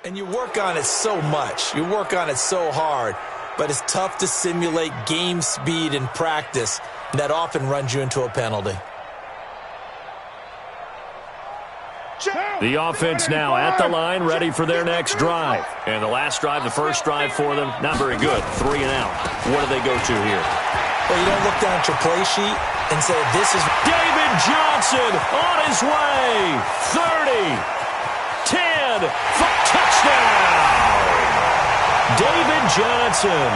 And you work on it so much. You work on it so hard. But it's tough to simulate game speed in practice. That often runs you into a penalty. The offense now at the line, ready for their next drive. And the last drive, the first drive for them, not very good. 3 and out. What do they go to here? Well, you don't look down at your play sheet and say, this is... David Johnson on his way. 30, 10, touchdown. David Johnson,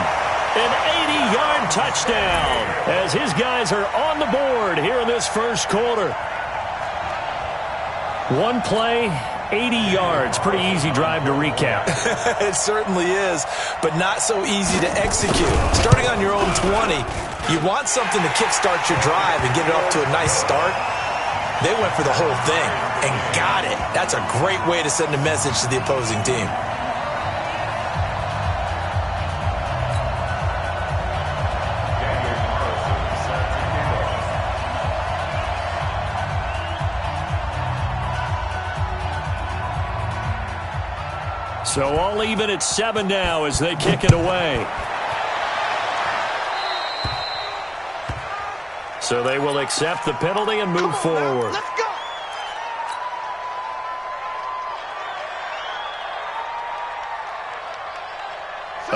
an 80-yard touchdown as his guys are on the board here in this first quarter. One play, 80 yards. Pretty easy drive to recap. It certainly is, but not so easy to execute. Starting on your own 20, you want something to kickstart your drive and get it off to a nice start. They went for the whole thing and got it. That's a great way to send a message to the opposing team. So all even at 7 now as they kick it away. So they will accept the penalty and move forward. Let's go.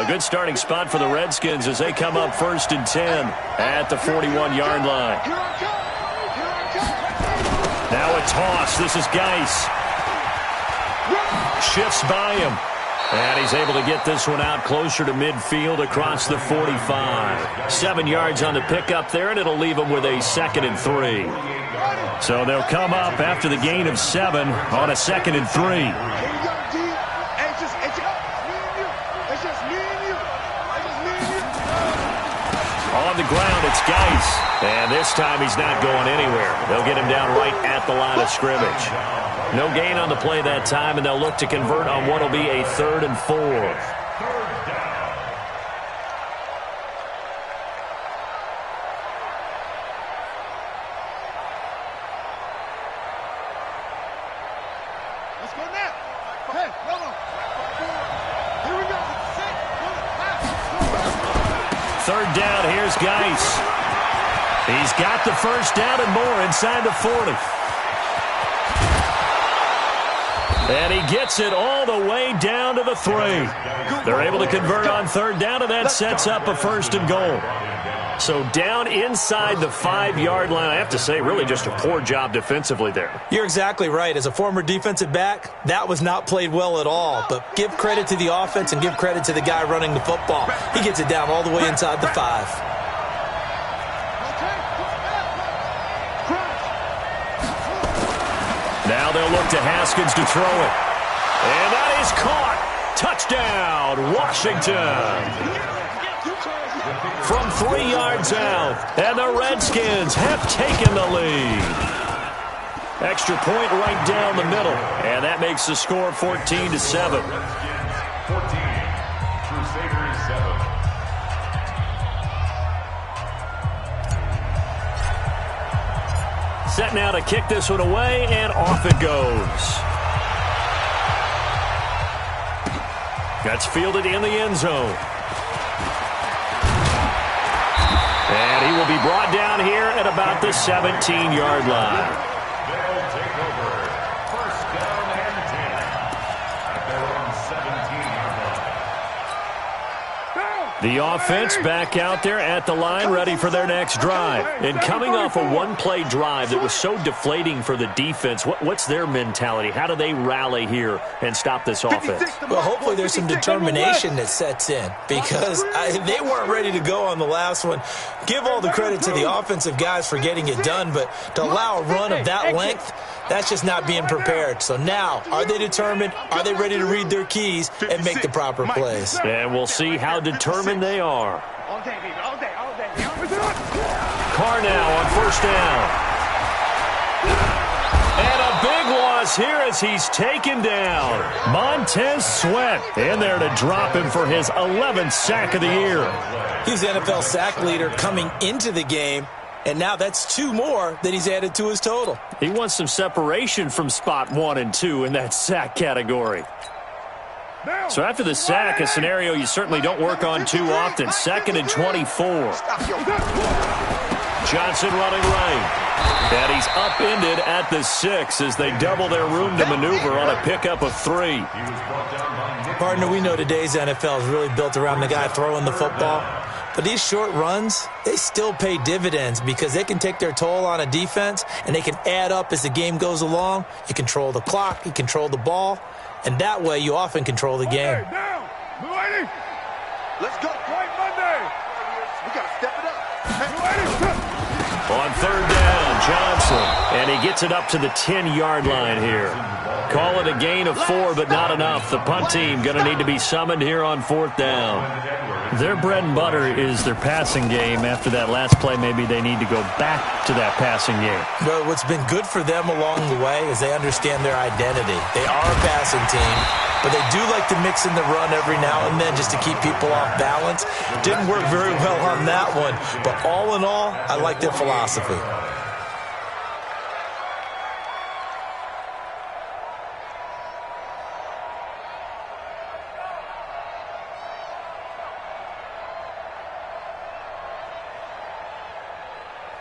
A good starting spot for the Redskins as they come up 1st and 10 at the 41-yard line. Now a toss. This is Geis. Shifts by him. And he's able to get this one out closer to midfield across the 45. 7 yards on the pickup there, and it'll leave them with a 2nd and 3. So they'll come up after the gain of 7 on a 2nd and 3. On the ground, it's Geis. And this time he's not going anywhere. They'll get him down right at the line of scrimmage. No gain on the play that time, and they'll look to convert on what will be a 3rd and 4. Let's go now. Hey, hold on. Here we go. 3rd down, here's Geis. He's got the first down and more inside the 40. And he gets it all the way down to the 3. They're able to convert on 3rd down, and that sets up a 1st and goal. So down inside the 5-yard line, I have to say, really just a poor job defensively there. You're exactly right. As a former defensive back, that was not played well at all. But give credit to the offense and give credit to the guy running the football. He gets it down all the way inside the 5. Now they'll look to Haskins to throw it. And that is caught. Touchdown, Washington. From 3 yards out, and the Redskins have taken the lead. Extra point right down the middle, and that makes the score 14-7. 14, Crusaders 7. Set now to kick this one away, and off it goes. That's fielded in the end zone. And he will be brought down here at about the 17-yard line. They'll take over. 1st down and 10 at their own 17-yard line. The offense back out there at the line, ready for their next drive. And coming off a one-play drive that was so deflating for the defense, what's their mentality? How do they rally here and stop this offense? Well, hopefully there's some determination that sets in because they weren't ready to go on the last one. Give all the credit to the offensive guys for getting it done, but to allow a run of that length, that's just not being prepared. So now, are they determined? Are they ready to read their keys and make the proper plays? And we'll see how determined they are. All day, baby. All day. All day. Carr now on 1st down. And a big loss here as he's taken down. Montez Sweat in there to drop him for his 11th sack of the year. He's the NFL sack leader coming into the game, and now that's 2 more that he's added to his total. He wants some separation from spot 1 and 2 in that sack category. So after the sack, a scenario you certainly don't work on too often. 2nd and 24. Johnson running right. And he's upended at the 6 as they double their room to maneuver on a pickup of 3. Partner, we know today's NFL is really built around the guy throwing the football. But these short runs, they still pay dividends because they can take their toll on a defense and they can add up as the game goes along. You control the clock, you control the ball, and that way you often control the game. Let's go. White Monday. We got to step it up. On 3rd down, Johnson, and he gets it up to the 10-yard line here. Call it a gain of 4, but not enough. The punt team going to need to be summoned here on 4th down. Their bread and butter is their passing game. After that last play, maybe they need to go back to that passing game. Well, what's been good for them along the way is they understand their identity. They are a passing team, but they do like to mix in the run every now and then just to keep people off balance. Didn't work very well on that one, but all in all, I like their philosophy.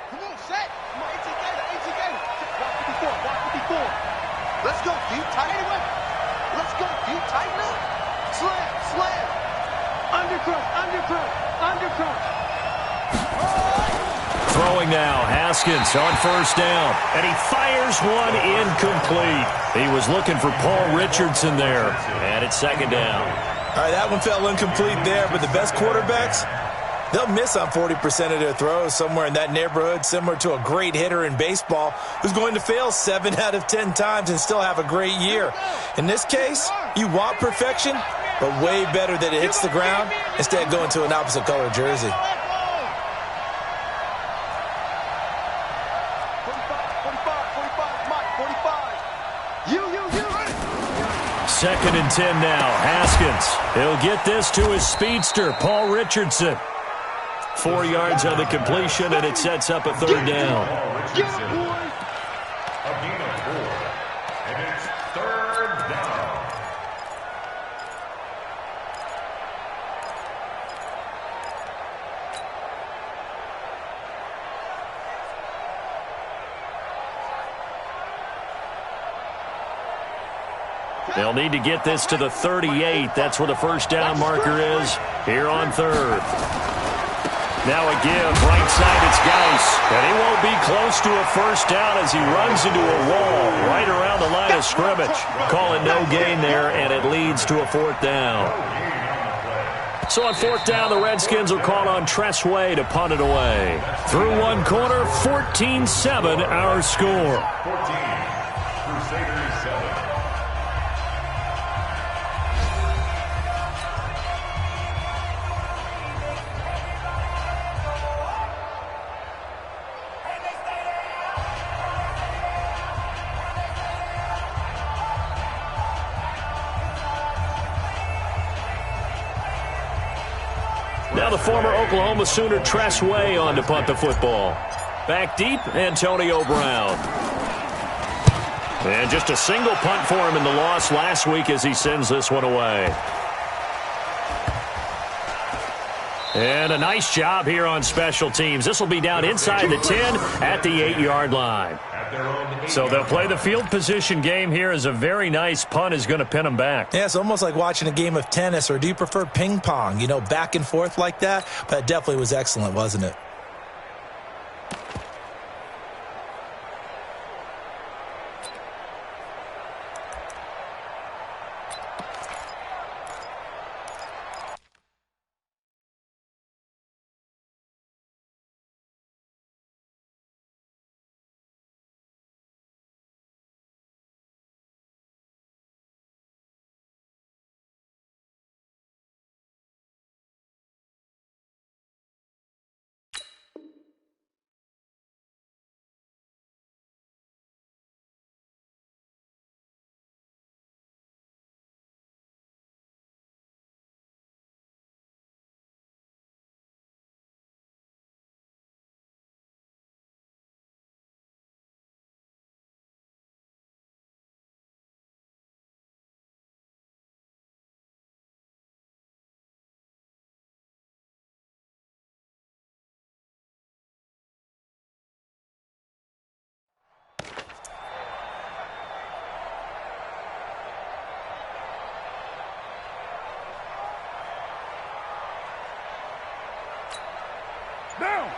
Come on, set. Come on, 18 gator, 18 gator. Block 54, block 54. Let's go, deep, tight anyway. Let's go, deep, tighten up. Slam, slam. Undercrush, undercrush, undercrush. Throwing now, Haskins on 1st down, and he fires one incomplete. He was looking for Paul Richardson there, and it's 2nd down. All right, that one fell incomplete there, but the best quarterbacks, they'll miss on 40% of their throws, somewhere in that neighborhood, similar to a great hitter in baseball who's going to fail 7 out of 10 times and still have a great year. In this case, you want perfection, but way better that it hits the ground instead of going to an opposite color jersey. 2nd and 10 now. Haskins. He'll get this to his speedster, Paul Richardson. 4 yards on the completion, and it sets up a 3rd down. A gain of 4. And it's 3rd down. They'll need to get this to the 38. That's where the 1st down marker is here on 3rd. Now a give, right side, it's Geis. And he won't be close to a 1st down as he runs into a wall right around the line of scrimmage. Calling no gain there, and it leads to a 4th down. So on 4th down, the Redskins will call on Tressway to punt it away. Through one quarter, 14-7 our score. 14. Crusaders 7. Now the former Oklahoma Sooner Tressway on to punt the football. Back deep, Antonio Brown. And just a single punt for him in the loss last week as he sends this one away. And a nice job here on special teams. This will be down inside the 10 at the 8-yard line. So they'll play the field position game here as a very nice punt is going to pin them back. Yeah, it's almost like watching a game of tennis, or do you prefer ping pong? You know, back and forth like that? But it definitely was excellent, wasn't it?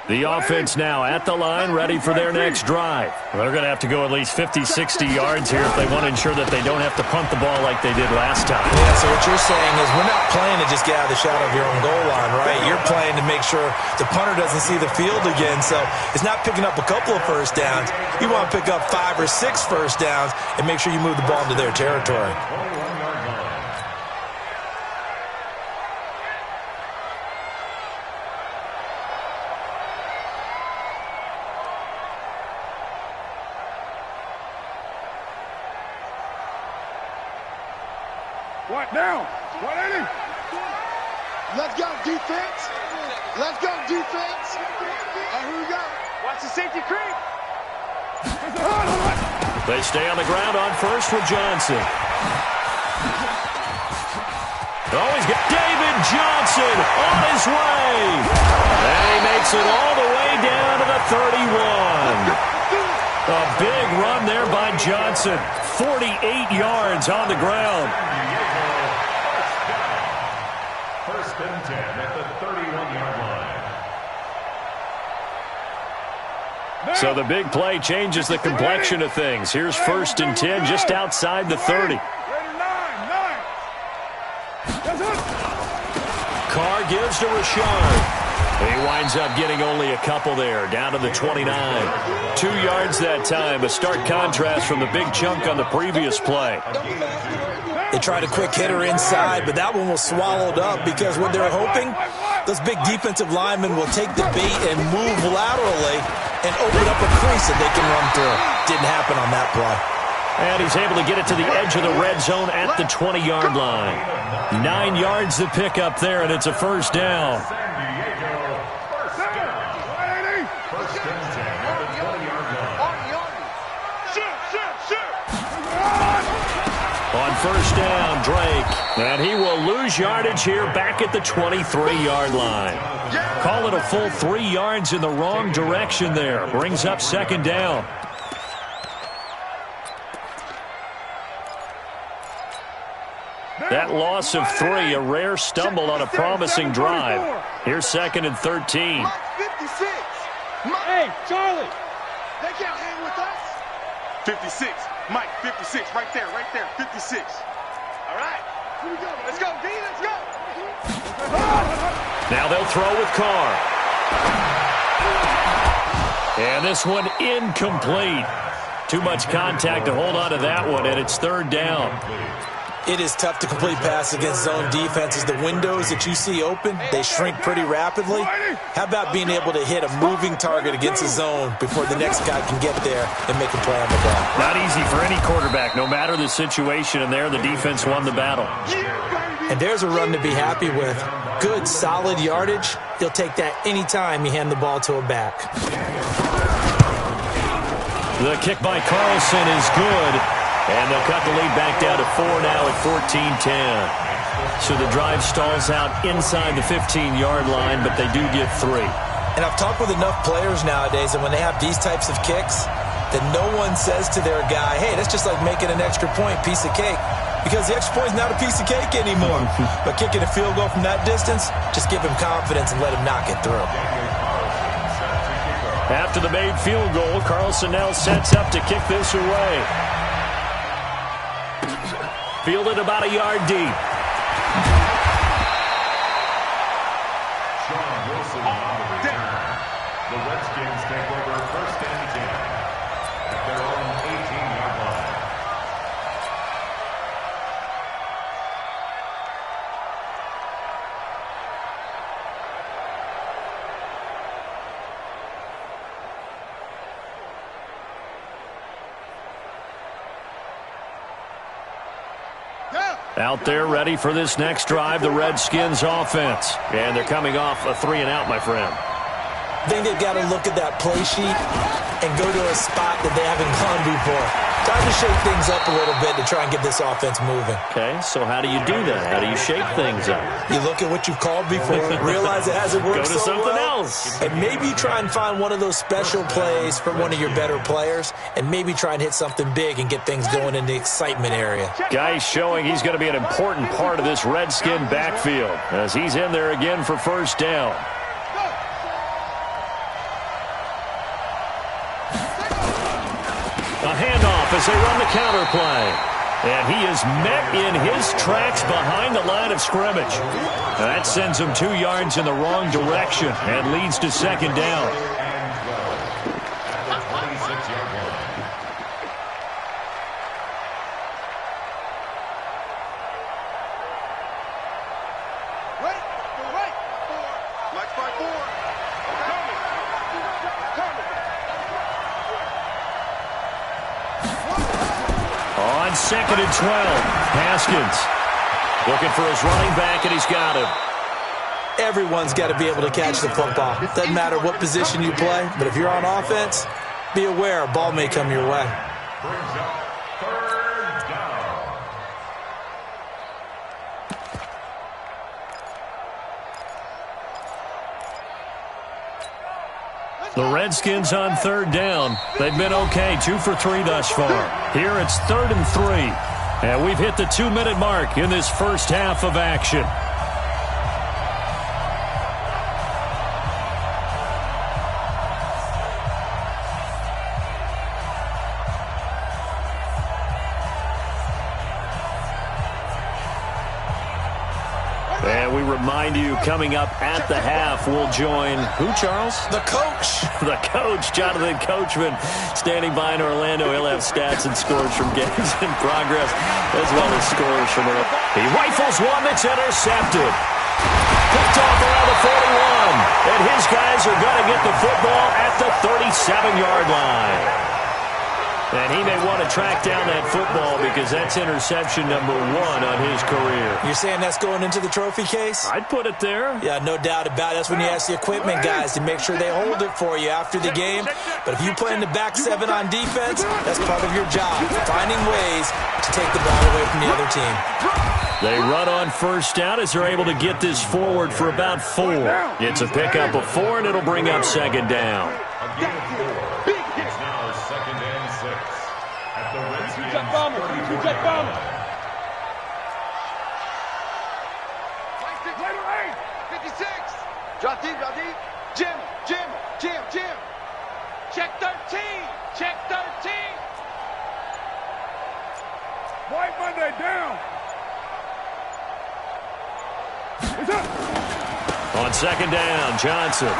The offense now at the line, ready for their next drive. They're going to have to go at least 50, 60 yards here if they want to ensure that they don't have to punt the ball like they did last time. Yeah, so what you're saying is we're not playing to just get out of the shadow of your own goal line, right? You're playing to make sure the punter doesn't see the field again. So it's not picking up a couple of first downs. You want to pick up 5 or 6 first downs and make sure you move the ball into their territory. What now? What inning? Let's go, defense. Let's go, defense. Here we go. Watch the safety creep. They stay on the ground on first with Johnson. Oh, he's got David Johnson on his way. And he makes it all the way down to the 31. A big run there by Johnson. 48 yards on the ground. First and 10 at the 31-yard line. So the big play changes the complexion of things. Here's first and 10 just outside the 30. Carr gives to Rashard. He winds up getting only a couple there, down to the 29. 2 yards that time, a stark contrast from the big chunk on the previous play. They tried a quick hitter inside, but that one was swallowed up because what they're hoping, those big defensive linemen will take the bait and move laterally and open up a crease that they can run through. Didn't happen on that play. And he's able to get it to the edge of the red zone at the 20-yard line. 9 yards to pick up there, and it's a first down. On first down, Drake. And he will lose yardage here back at the 23-yard line. Call it a full 3 yards in the wrong direction there. Brings up second down. That loss of 3, a rare stumble on a promising drive. Here's second and 13. Mike 56. Hey, Charlie. They can't hang with us. 56. Mike, 56. Right there, 56. All right. Here we go. Let's go, D. Let's go. Now they'll throw with Carr. And this one incomplete. Too much contact to hold on to that one, and it's third down. It is tough to complete pass against zone defenses. The windows that you see open, they shrink pretty rapidly. How about being able to hit a moving target against a zone before the next guy can get there and make a play on the ball? Not easy for any quarterback, no matter the situation, and there the defense won the battle. And there's a run to be happy with. Good, solid yardage. He'll take that anytime you hand the ball to a back. The kick by Carlson is good. And they'll cut the lead back down to 4 now at 14-10. So the drive stalls out inside the 15-yard line, but they do get 3. And I've talked with enough players nowadays that when they have these types of kicks, that no one says to their guy, hey, that's just like making an extra point, piece of cake. Because the extra point is not a piece of cake anymore. But kicking a field goal from that distance, just give him confidence and let him knock it through. After the made field goal, Carlson now sets up to kick this away. Fielded about a yard deep. Sean Wilson on the return. The Redskins take over first and 10 at their own 18-yard line. Out there ready for this next drive, the Redskins offense. And they're coming off a 3-and-out, my friend. I think they've got to look at that play sheet and go to a spot that they haven't gone before. Time to shake things up a little bit to try and get this offense moving. Okay, so how do you do that? How do you shake things up? You look at what you've called before, realize it hasn't worked Go to so something well, else. and maybe try and find one of those special plays from one of your better players, and maybe try and hit something big and get things going in the excitement area. Guy's showing he's going to be an important part of this Redskin backfield as he's in there again for first down. off as they run the counter play. And he is met in his tracks behind the line of scrimmage. That sends him 2 yards in the wrong direction and leads to second down. On 2nd and 12, Haskins looking for his running back, and he's got him. Everyone's got to be able to catch the football. Doesn't matter what position you play, but if you're on offense, be aware a ball may come your way. Brings up 3rd down. The Redskins on 3rd down. They've been okay, 2 for 3 thus far. Here it's 3rd and 3. And we've hit the 2-minute mark in this first half of action. And we remind you, coming up at the half, we'll join who, Charles? The coach. The coach, Jonathan Coachman, standing by in Orlando. He'll have stats and scores from games in progress, as well as scores from it. He rifles one that's intercepted. Picked off around the 41. And his guys are going to get the football at the 37-yard line. And he may want to track down that football because that's interception number 1 on his career. You're saying that's going into the trophy case? I'd put it there. Yeah, no doubt about it. That's when you ask the equipment guys to make sure they hold it for you after the game. But if you play in the back 7 on defense, that's part of your job, finding ways to take the ball away from the other team. They run on 1st down as they're able to get this forward for about 4. It's a pickup of 4, and it'll bring up 2nd down. Again, 4. It's now 2nd and 6. At the Redskins 40-yard line. 56. Drop deep, drop deep. Jim. Check 13. Check 13. White Monday down. On 2nd down, Johnson.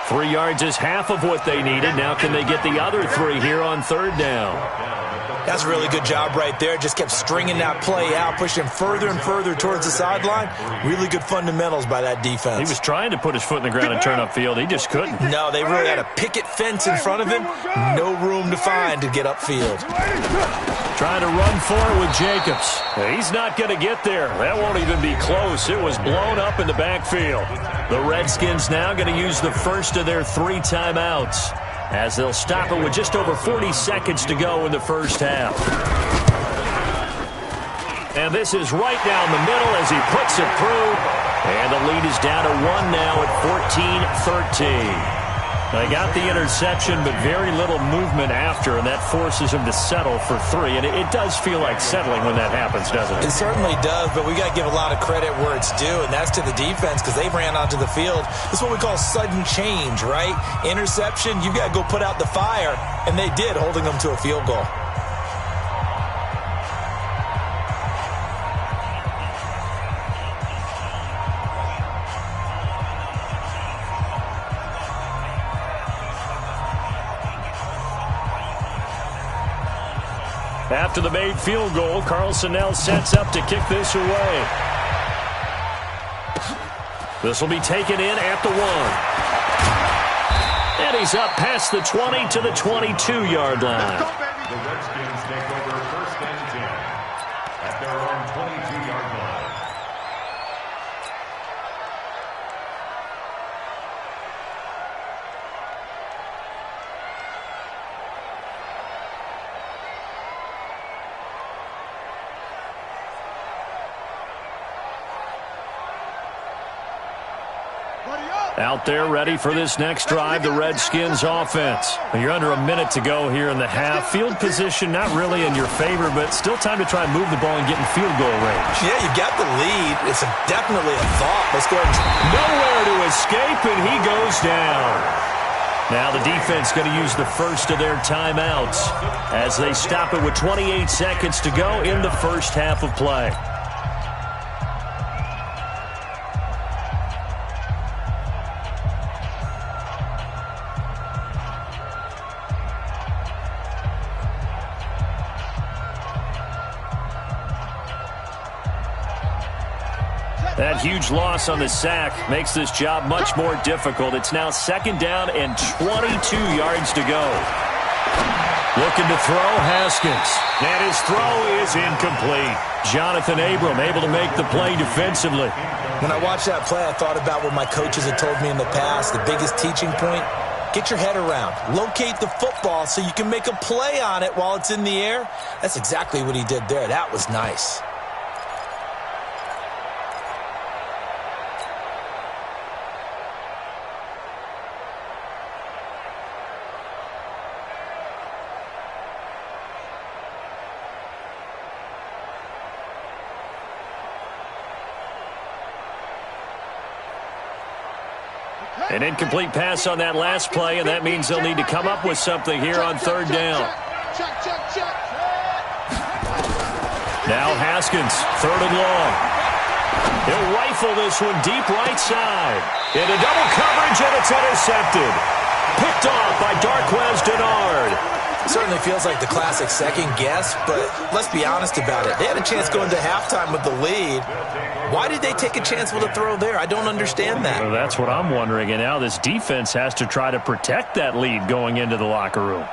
3 yards is half of what they needed. Now can they get the other 3 here on 3rd down? That's a really good job right there. Just kept stringing that play out, pushing further and further towards the sideline. Really good fundamentals by that defense. He was trying to put his foot in the ground and turn upfield. He just couldn't. No, they really had a picket fence in front of him. No room to find to get upfield. Trying to run for it with Jacobs. He's not going to get there. That won't even be close. It was blown up in the backfield. The Redskins now going to use the first of their 3 timeouts, as they'll stop it with just over 40 seconds to go in the first half. And this is right down the middle as he puts it through. And the lead is down to 1 now at 14-13. They got the interception, but very little movement after, and that forces him to settle for 3. And it does feel like settling when that happens, doesn't it? It certainly does, but we got to give a lot of credit where it's due, and that's to the defense because they ran onto the field. This is what we call sudden change, right? Interception, you got to go put out the fire, and they did, holding them to a field goal. After the made field goal, Carlson now sets up to kick this away. This will be taken in at the 1. And he's up past the 20 to the 22-yard line. The Redskins take over 1st and 10 at their own 22-yard line. Out there ready for this next drive, the Redskins offense. You're under a minute to go here in the half. Field position not really in your favor, but still time to try and move the ball and get in field goal range. Yeah, you've got the lead. It's definitely a thought. Let's go ahead and... Nowhere to escape, and he goes down. Now the defense going to use the first of their timeouts as they stop it with 28 seconds to go in the first half of play. That huge loss on the sack makes this job much more difficult. It's now 2nd down and 22 yards to go. Looking to throw, Haskins. And his throw is incomplete. Jonathan Abram able to make the play defensively. When I watched that play, I thought about what my coaches had told me in the past. The biggest teaching point, get your head around. Locate the football so you can make a play on it while it's in the air. That's exactly what he did there. That was nice. An incomplete pass on that last play, and that means they'll need to come up with something here on 3rd down. Now Haskins, 3rd and long. He'll rifle this one deep right side. Into double coverage, and it's intercepted. Picked off by Darquez Denard. Certainly feels like the classic second guess, but let's be honest about it. They had a chance going to halftime with the lead. Why did they take a chance with a throw there? I don't understand that. Well, that's what I'm wondering, and now this defense has to try to protect that lead going into the locker room.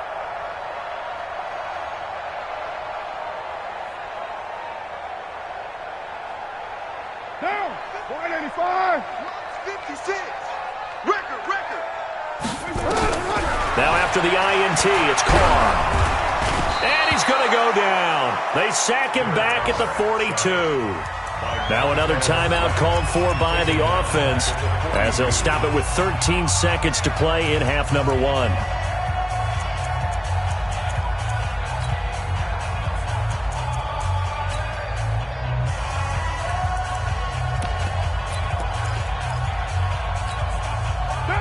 Down. 185. 56. Record. Now after the INT, it's Carr. And he's going to go down. They sack him back at the 42. Now another timeout called for by the offense as they'll stop it with 13 seconds to play in half number 1.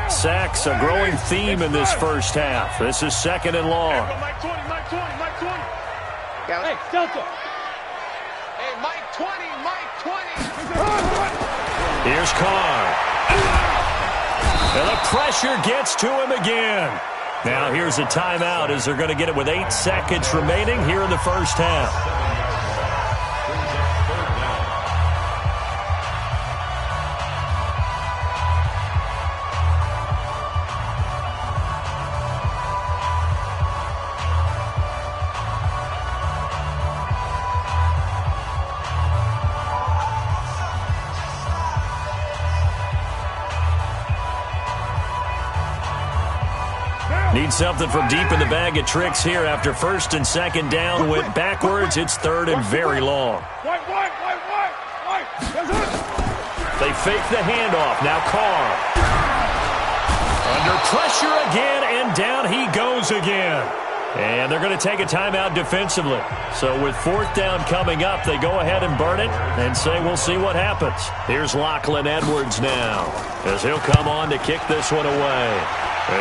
Sacks a growing theme in this first half. This is 2nd and long. Mike 20. Hey, Delta. Hey, Mike 20. Here's Carr. And the pressure gets to him again. Now here's a timeout as they're going to get it with 8 seconds remaining here in the first half. Need something from deep in the bag of tricks here after 1st and 2nd down. Went backwards. It's 3rd and very long. White. They fake the handoff. Now Carr. Under pressure again, and down he goes again. And they're going to take a timeout defensively. So with 4th down coming up, they go ahead and burn it and say we'll see what happens. Here's Lachlan Edwards now as he'll come on to kick this one away.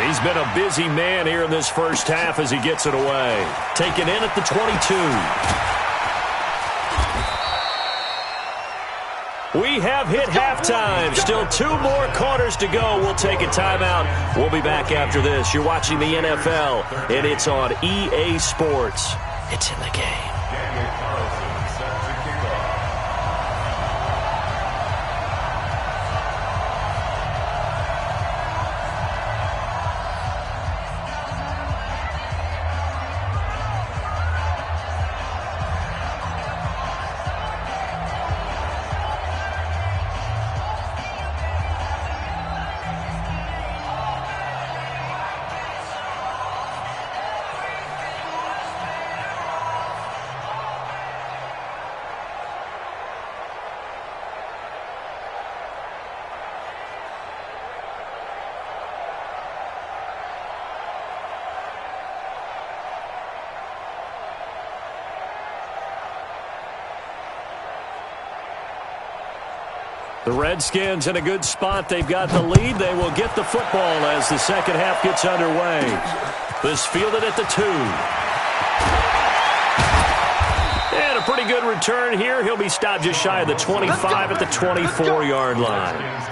He's been a busy man here in this first half as he gets it away. Taken in at the 22. We have hit halftime. Still 2 more quarters to go. We'll take a timeout. We'll be back after this. You're watching the NFL, and it's on EA Sports. It's in the game. The Redskins in a good spot. They've got the lead. They will get the football as the second half gets underway. This fielded at the 2. And a pretty good return here. He'll be stopped just shy of the 25 at the 24-yard line.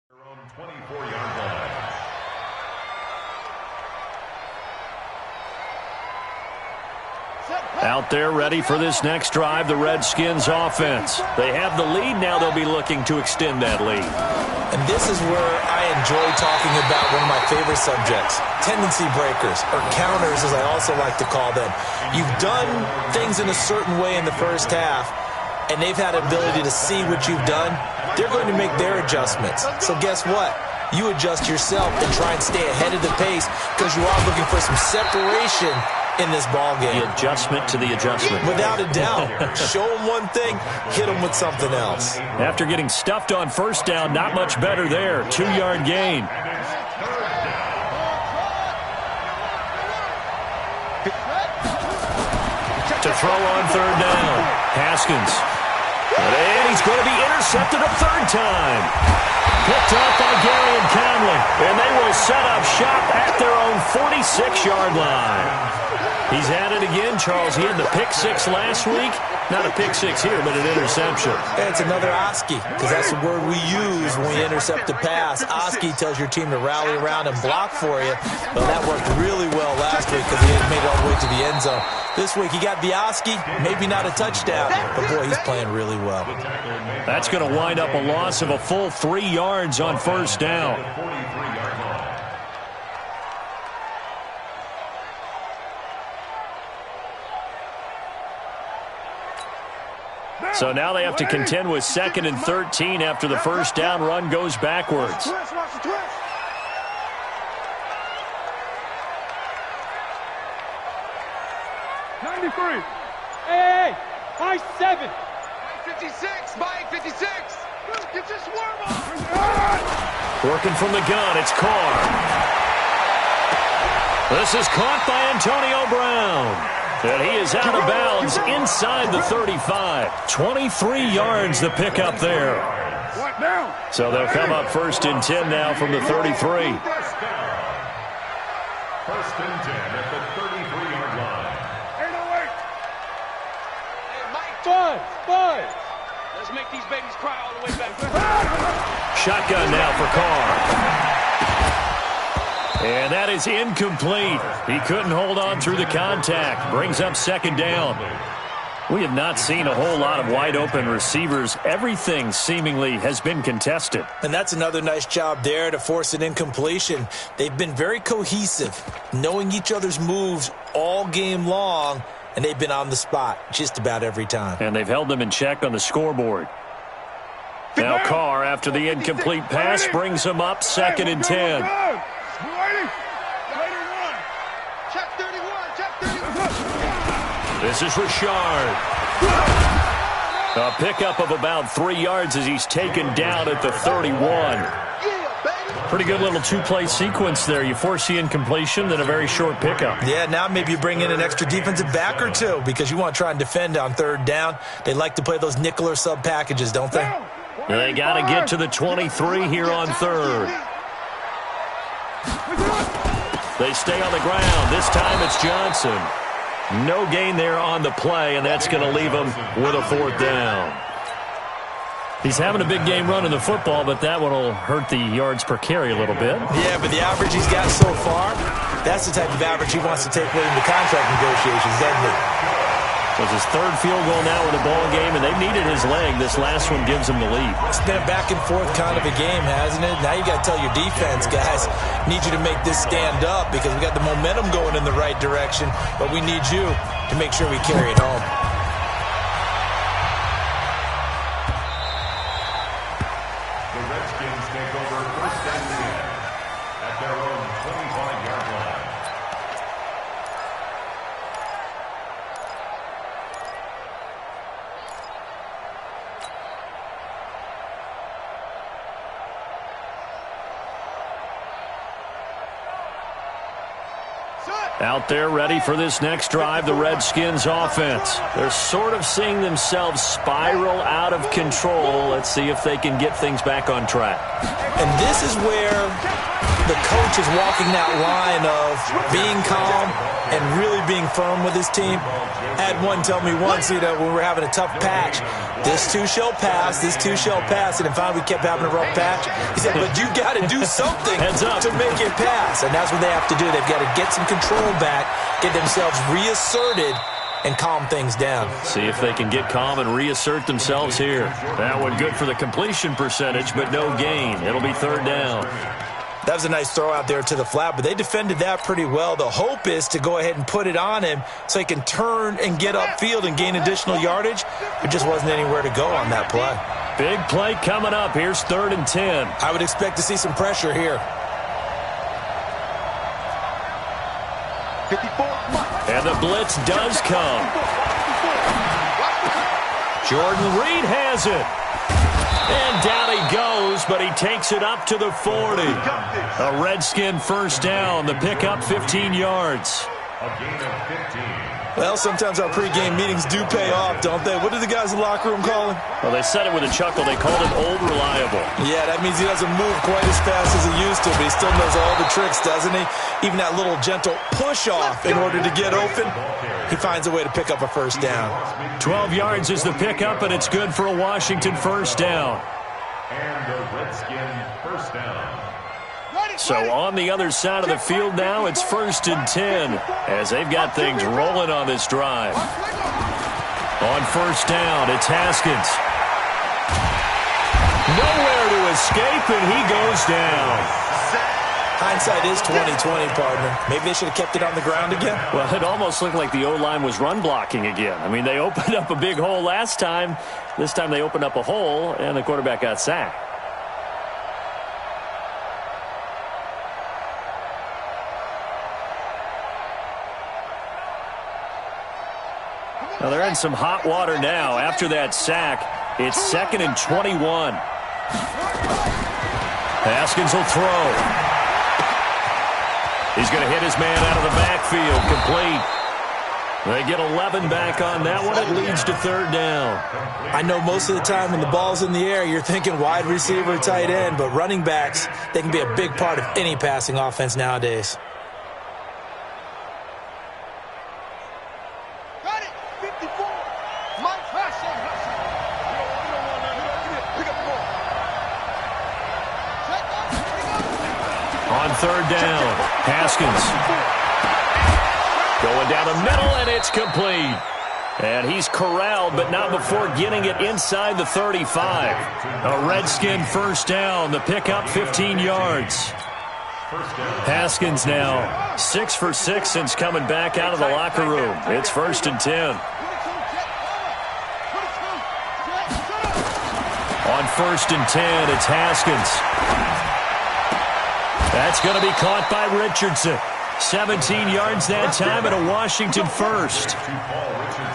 Their own 24-yard line. Out there ready for this next drive, the Redskins offense. They have the lead. Now they'll be looking to extend that lead. And this is where I enjoy talking about one of my favorite subjects, tendency breakers, or counters as I also like to call them. You've done things in a certain way in the first half, and they've had ability to see what you've done. They're going to make their adjustments. So guess what? You adjust yourself and try and stay ahead of the pace because you are looking for some separation in this ball game. The adjustment to the adjustment. Without a doubt. Show them one thing, hit them with something else. After getting stuffed on first down, not much better there. 2-yard gain. To throw on third down. Haskins. And he's going to be intercepted a third time. Picked off by Gary and Conley. And they will set up shop at their own 46-yard line. He's at it again, Charles. He had the pick 6 last week. Not a pick 6 here, but an interception. Yeah, it's another Oski, because that's the word we use when we intercept a pass. Oski tells your team to rally around and block for you. Well, that worked really well last week because he had made it all the way to the end zone. This week he got the Oski, maybe not a touchdown, but boy, he's playing really well. That's going to wind up a loss of a full 3 yards on first down. So now they have to contend with 2nd and 13 after the first down run goes backwards. 93. Hey, high 7. 56, by 56. Get your swarm on. Working from the gun, it's Carr. This is caught by Antonio Brown. And he is out of bounds inside the 35. 23 yards the pickup there. So they'll come up 1st and 10 now from the 33. 1st and 10 at the 33-yard line. 808. Hey, Mike. Five. Let's make these babies cry all the way back. Shotgun now for Carr. And that is incomplete. He couldn't hold on through the contact. Brings up 2nd down. We have not seen a whole lot of wide-open receivers. Everything seemingly has been contested. And that's another nice job there to force an incompletion. They've been very cohesive, knowing each other's moves all game long, and they've been on the spot just about every time. And they've held them in check on the scoreboard. Now Carr, after the incomplete pass, brings him up 2nd and 10. Check 31. This is Richard. A pickup of about 3 yards as he's taken down at the 31. Pretty good little 2-play sequence there. You force the incompletion, then a very short pickup. Yeah, now maybe you bring in an extra defensive back or two because you want to try and defend on 3rd down. They like to play those nickel or sub packages, don't they? They got to get to the 23 here on 3rd. They stay on the ground. This time it's Johnson. No gain there on the play, and that's going to leave him with a 4th down. He's having a big game running the football, but that one will hurt the yards per carry a little bit. Yeah, but the average he's got so far, that's the type of average he wants to take with him to contract negotiations, doesn't it? It was his 3rd field goal now in the ball game, and they needed his leg. This last one gives him the lead. It's been a back-and-forth kind of a game, hasn't it? Now you got to tell your defense, guys, need you to make this stand up because we got the momentum going in the right direction, but we need you to make sure we carry it home. The Redskins take over 1st and 10 at their own 25-yard line. Out there ready for this next drive, the Redskins offense. They're sort of seeing themselves spiral out of control. Let's see if they can get things back on track. And this is where the coach is walking that line of being calm and really being firm with his team. I had one tell me once, when we were having a tough patch, this too shall pass, this too shall pass. And finally we kept having a rough patch. He said, but you got to do something to make it pass. And that's what they have to do. They've got to get some control back, get themselves reasserted, and calm things down. See if they can get calm and reassert themselves here. That one good for the completion percentage, but no gain. It'll be 3rd down. That was a nice throw out there to the flat, but they defended that pretty well. The hope is to go ahead and put it on him so he can turn and get upfield and gain additional yardage. There just wasn't anywhere to go on that play. Big play coming up. Here's 3rd and 10. I would expect to see some pressure here. 54. And the blitz does come. Jordan Reed has it. And down he goes, but he takes it up to the 40. A Redskin 1st down. The pickup 15 yards. A gain of 15. Well, sometimes our pregame meetings do pay off, don't they? What do the guys in the locker room call him? Well, they said it with a chuckle. They called him Old Reliable. Yeah, that means he doesn't move quite as fast as he used to, but he still knows all the tricks, doesn't he? Even that little gentle push-off in order to get open, he finds a way to pick up a 1st down. 12 yards is the pickup, and it's good for a Washington 1st down. And the Redskin 1st down. So on the other side of the field now, it's 1st and 10 as they've got things rolling on this drive. On 1st down, it's Haskins. Nowhere to escape, and he goes down. Hindsight is 20/20, partner. Maybe they should have kept it on the ground again. Well, it almost looked like the O-line was run blocking again. I mean, they opened up a big hole last time. This time they opened up a hole, and the quarterback got sacked. Now they're in some hot water now. After that sack, it's 2nd and 21. Haskins will throw. He's going to hit his man out of the backfield. Complete. They get 11 back on that one. It leads to 3rd down. I know most of the time when the ball's in the air, you're thinking wide receiver, tight end, but running backs, they can be a big part of any passing offense nowadays. Got it. 54. Mike Hassan. Pick up the ball. On 3rd down, Haskins going down the middle, and it's complete. And he's corralled, but not before getting it inside the 35. A Redskin 1st down. The pickup 15 yards. Haskins now 6 for 6 since coming back out of the locker room. It's 1st and 10. On 1st and 10, it's Haskins. That's going to be caught by Richardson. 17 yards that time, and a Washington 1st.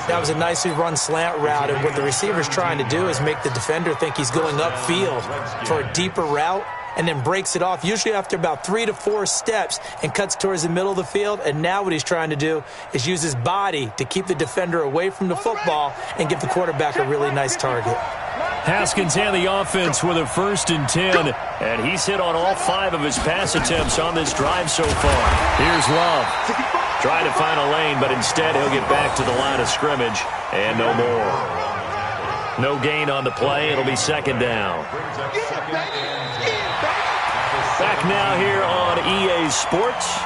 That was a nicely run slant route, and what the receiver's trying to do is make the defender think he's going upfield for a deeper route, and then breaks it off, usually after about 3 to 4 steps, and cuts towards the middle of the field. And now what he's trying to do is use his body to keep the defender away from the football and give the quarterback a really nice target. Haskins and the offense with a 1st and 10, and he's hit on all 5 of his pass attempts on this drive so far. Here's Love. Trying to find a lane, but instead he'll get back to the line of scrimmage and no more. No gain on the play. It'll be second down. Back now here on EA Sports.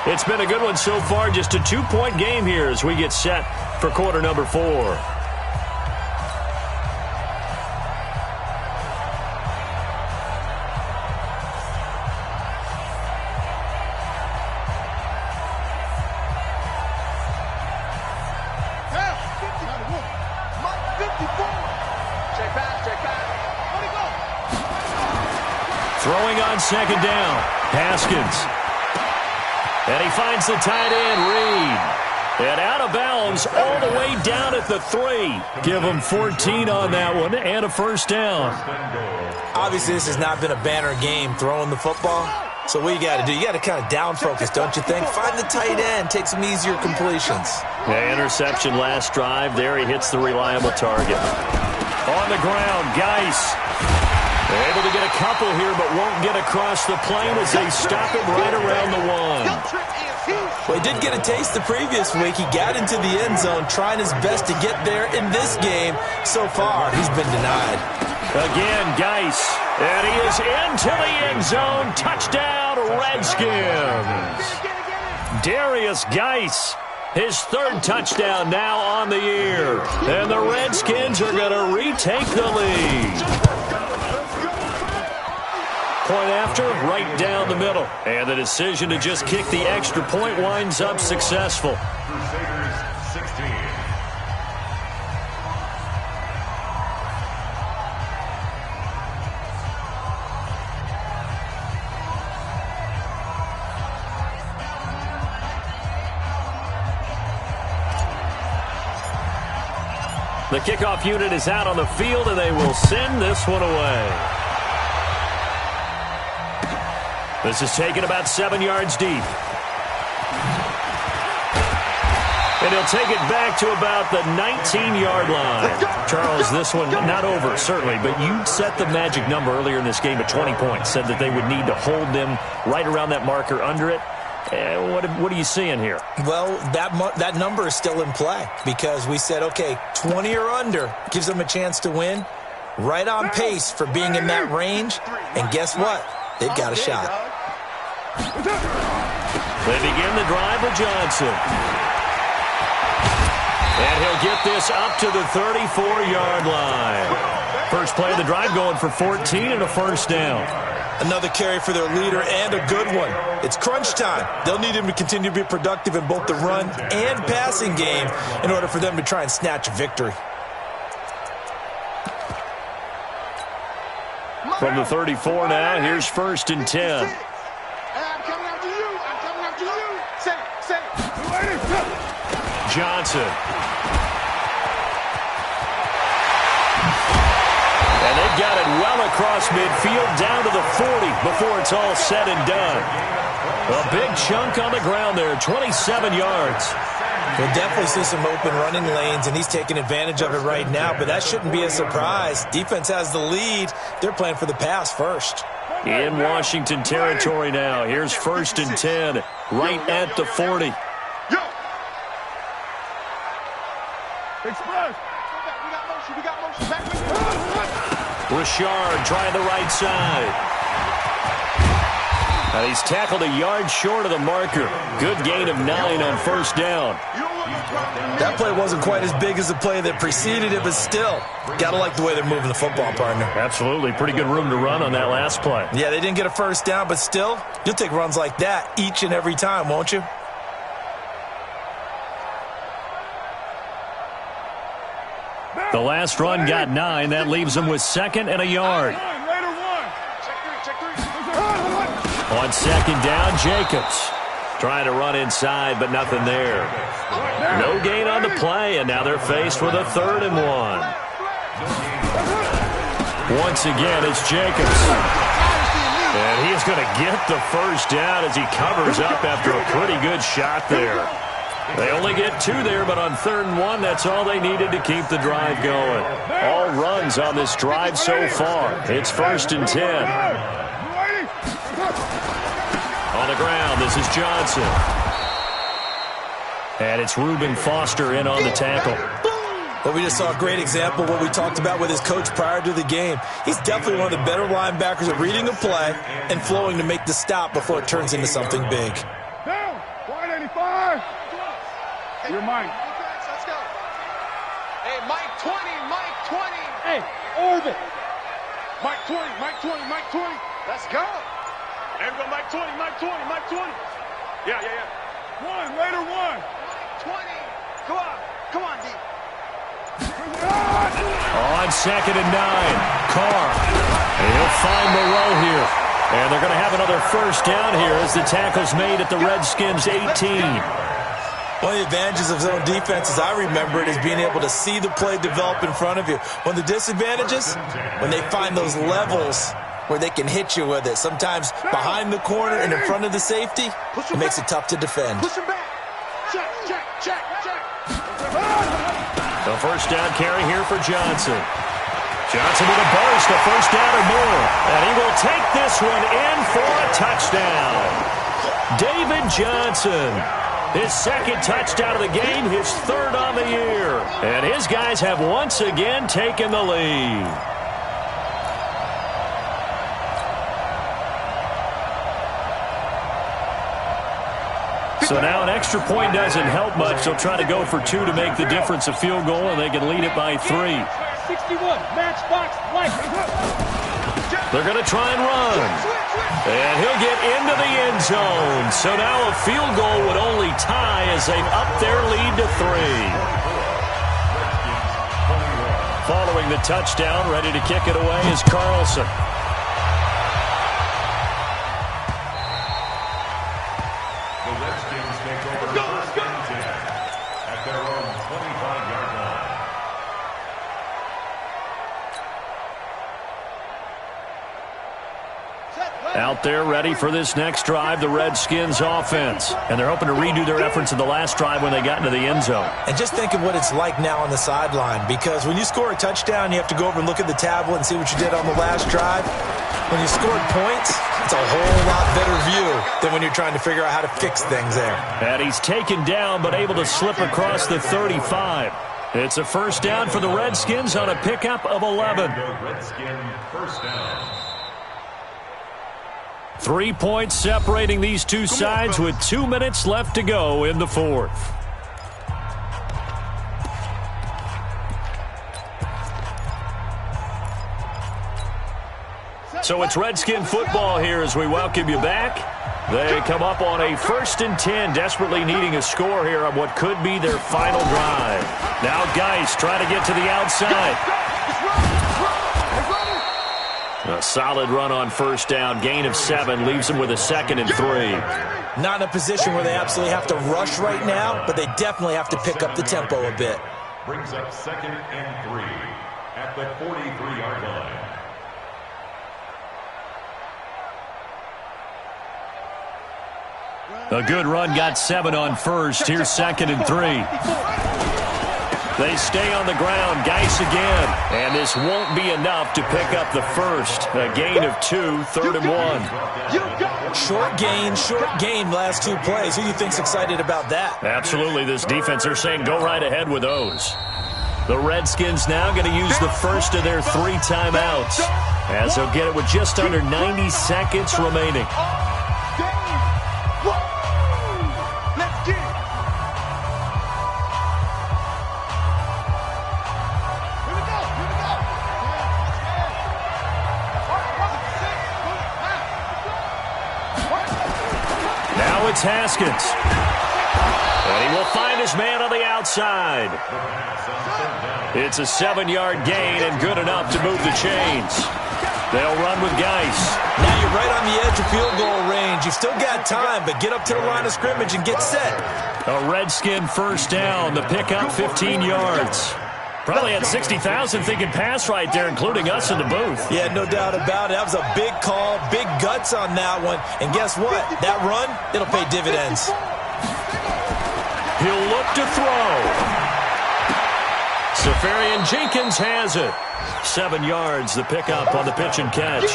It's been a good one so far. Just a 2-point game here as we get set for quarter number 4. Throwing on second down, Haskins. And he finds the tight end, Reed. And out of bounds all the way down at the 3. Give him 14 on that one and a first down. Obviously, this has not been a banner game throwing the football. So what you got to do, you got to kind of down focus, don't you think? Find the tight end, take some easier completions. Yeah, interception last drive. There he hits the reliable target. On the ground, Geis. They're able to get a couple here, but won't get across the plane as they stop him right around the 1. Well, he did get a taste the previous week. He got into the end zone, trying his best to get there in this game. So far, he's been denied. Again, Geis. And he is into the end zone. Touchdown, Redskins. Darius Geis. His 3rd touchdown now on the year. And the Redskins are going to retake the lead. Point after, right down the middle. And the decision to just kick the extra point winds up successful. Crusaders 16. The kickoff unit is out on the field, and they will send this one away. This is taken about 7 yards deep. And he'll take it back to about the 19-yard line. Charles, this one not over, certainly, but you set the magic number earlier in this game at 20 points, said that they would need to hold them right around that marker under it. What are you seeing here? Well, that number is still in play because we said, okay, 20 or under gives them a chance to win. Right on pace for being in that range. And guess what? They've got a shot. They begin the drive with Johnson. And he'll get this up to the 34-yard line. First play of the drive going for 14 and a first down. Another carry for their leader and a good one. It's crunch time. They'll need him to continue to be productive in both the run and passing game in order for them to try and snatch a victory. From the 34 now, here's 1st and 10. I'm coming after you. I'm coming after you. Say it. Johnson. And they've got it well across midfield down to the 40 before it's all said and done. A big chunk on the ground there, 27 yards. We'll definitely see some open running lanes, and he's taking advantage of it right now, but that shouldn't be a surprise. Defense has the lead. They're playing for the pass first. In Washington territory now. Here's 1st and 10, right at the 40. Express. We got motion. Back. Richard trying the right side. And he's tackled a yard short of the marker. Good gain of 9 on first down. That play wasn't quite as big as the play that preceded it, but still, got to like the way they're moving the football, partner. Absolutely. Pretty good room to run on that last play. Yeah, they didn't get a first down, but still, you'll take runs like that each and every time, won't you? The last run got 9. That leaves them with 2nd and a yard. On 2nd down, Jacobs. Trying to run inside, but nothing there. No gain on the play, and now they're faced with a 3rd and 1. Once again, it's Jacobs. And he's going to get the first down as he covers up after a pretty good shot there. They only get 2 there, but on 3rd and 1, that's all they needed to keep the drive going. All runs on this drive so far. It's 1st and 10. On the ground, this is Johnson. And it's Reuben Foster in on the tackle. Well, we just saw a great example of what we talked about with his coach prior to the game. He's definitely one of the better linebackers at reading a play and flowing to make the stop before it turns into something big. Down. 185. You're Mike. Let's go. Hey, Mike 20, Mike 20. Hey, orbit. Mike 20, Mike 20, Mike 20. Let's go. Everyone, Mike 20, Mike 20, Mike 20. Yeah. One, later one. Mike 20. Come on, D. On 2nd and 9, Carr. And he'll find Moreau here. And they're going to have another first down here as the tackle's made at the Redskins' 18. One of the advantages of zone defense, as I remember it, is being able to see the play develop in front of you. One of the disadvantages, when they find those levels where they can hit you with it. Sometimes behind the corner and in front of the safety, it makes it tough to defend. Push him back. Check. The first down carry here for Johnson. Johnson with a burst, a first down or more. And he will take this one in for a touchdown. David Johnson. His second touchdown of the game, his third on the year. And his guys have once again taken the lead. So now an extra point doesn't help much. They'll try to go for 2 to make the difference a field goal, and they can lead it by 3. 61, matchbox, Mike. They're going to try and run. And he'll get into the end zone. So now a field goal would only tie as they've upped their lead to 3. Following the touchdown, ready to kick it away is Carlson. Out there ready for this next drive, the Redskins offense. And they're hoping to redo their efforts in the last drive when they got into the end zone. And just think of what it's like now on the sideline, because when you score a touchdown, you have to go over and look at the tablet and see what you did on the last drive. When you scored points, it's a whole lot better view than when you're trying to figure out how to fix things there. And he's taken down but able to slip across the 35. It's a first down for the Redskins on a pickup of 11. Redskin first down. 3 points separating these two sides with 2 minutes left to go in the fourth. So it's Redskin football here as we welcome you back. They come up on a 1st and 10, desperately needing a score here on what could be their final drive. Now Geis trying to get to the outside. A solid run on first down, gain of 7, leaves them with a 2nd and 3. Not in a position where they absolutely have to rush right now, but they definitely have to pick up the tempo a bit. Brings up 2nd and 3 at the 43-yard line. A good run, got 7 on first. Here's 2nd and 3. They stay on the ground. Geis again. And this won't be enough to pick up the first. A gain of 2, 3rd and 1. Short gain last 2 plays. Who do you think's excited about that? Absolutely. This defense, they're saying go right ahead with those. The Redskins now going to use the first of their 3 timeouts, as they'll get it with just under 90 seconds remaining. It's Haskins. And he will find his man on the outside. It's a 7-yard gain and good enough to move the chains. They'll run with Geis. Now you're right on the edge of field goal range. You've still got time, but get up to the line of scrimmage and get set. A Redskin first down. The pickup 15 yards. Probably had 60,000 thinking pass right there, including us in the booth. Yeah, no doubt about it. That was a big call, big guts on that one. And guess what? That run, it'll pay dividends. He'll look to throw. Safarian Jenkins has it. 7 yards, the pickup on the pitch and catch.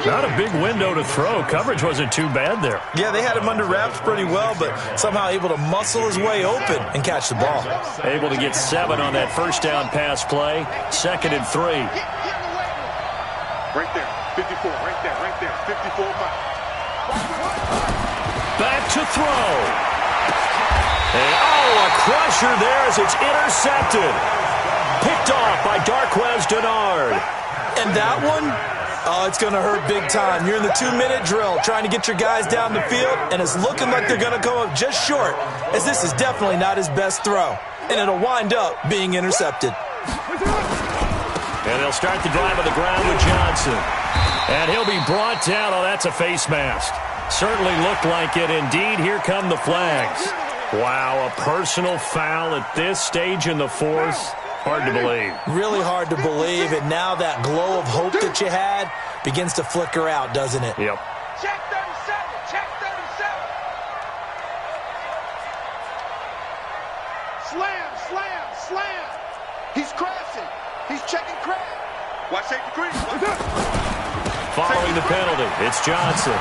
Not a big window to throw. Coverage wasn't too bad there. Yeah, they had him under wraps pretty well, but somehow able to muscle his way open and catch the ball. Able to get 7 on that first down pass play. 2nd and 3. Right there, 54, right there, 54 back. Back to throw. And a crusher there as it's intercepted. Picked off by Darquez Dennard. And that one? Oh, it's going to hurt big time. You're in the 2-minute drill trying to get your guys down the field, and it's looking like they're going to come up just short, as this is definitely not his best throw. And it'll wind up being intercepted. And they'll start the drive on the ground with Johnson. And he'll be brought down. Oh, that's a face mask. Certainly looked like it. Indeed, here come the flags. Wow, a personal foul at this stage in the 4th. Hard to believe. Really hard to believe, and now that glow of hope that you had begins to flicker out, doesn't it? Yep. Check 37, check 37. Slam, slam, slam. He's crashing. He's checking crash. Watch safety green. Following the penalty, it's Johnson.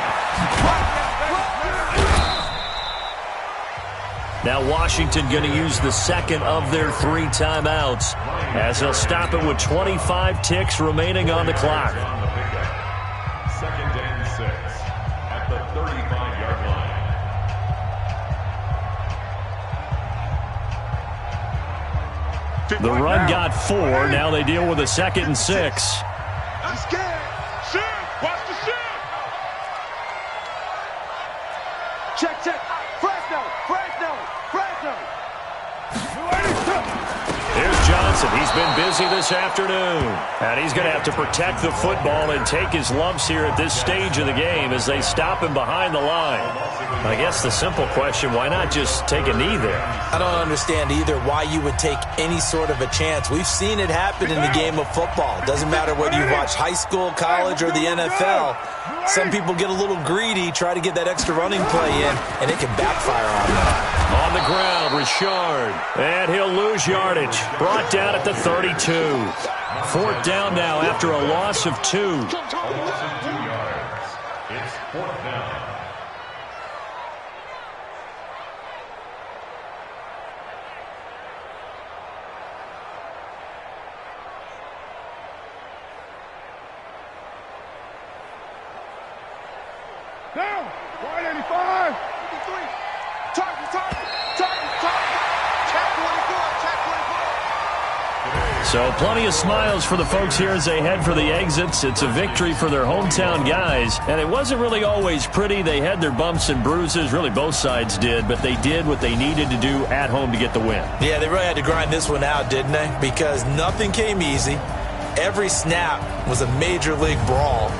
Now Washington going to use the 2nd of their 3 timeouts as they'll stop it with 25 ticks remaining on the clock. 2nd and 6 at the 35-yard line. The run got 4. Now they deal with a 2nd and 6. I'm scared. Shit. Watch the shit. Check, check. Fresno, Fresno, Fresno. Here's Johnson. He's been busy this afternoon. And he's going to have to protect the football and take his lumps here at this stage of the game as they stop him behind the line. I guess the simple question, why not just take a knee there? I don't understand either why you would take any sort of a chance. We've seen it happen in the game of football. It doesn't matter whether you watch high school, college, or the NFL. Some people get a little greedy, try to get that extra running play in, and it can backfire on them. On the ground, Richard. And he'll lose yardage. Brought down at the 32. 4th down now after a loss of 2. A loss of 2 yards. It's 4th down. Down. 185. 53. Target, target, target, target. Check 24, check 24. So plenty of smiles for the folks here as they head for the exits. It's a victory for their hometown guys. And it wasn't really always pretty. They had their bumps and bruises. Really, both sides did. But they did what they needed to do at home to get the win. Yeah, they really had to grind this one out, didn't they? Because nothing came easy. Every snap was a major league brawl.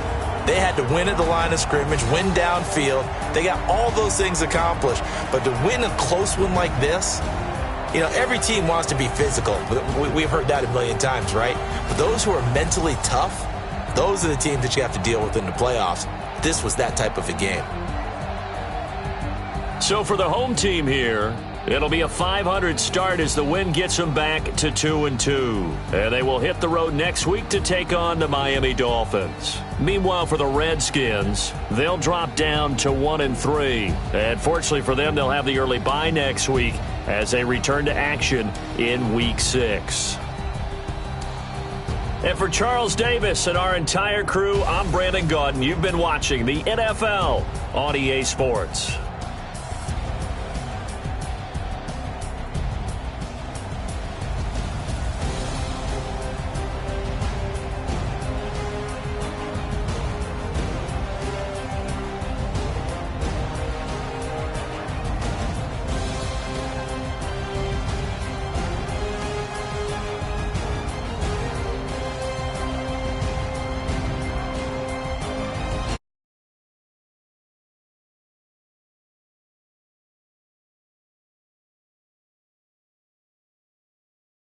They had to win at the line of scrimmage, win downfield. They got all those things accomplished. But to win a close one like this, you know, every team wants to be physical. We've heard that a million times, right? But those who are mentally tough, those are the teams that you have to deal with in the playoffs. This was that type of a game. So for the home team here, it'll be a 500 start as the win gets them back to 2-2. And they will hit the road next week to take on the Miami Dolphins. Meanwhile, for the Redskins, they'll drop down to 1-3. And fortunately for them, they'll have the early bye next week as they return to action in Week 6. And for Charles Davis and our entire crew, I'm Brandon Gaudin. You've been watching the NFL on EA Sports.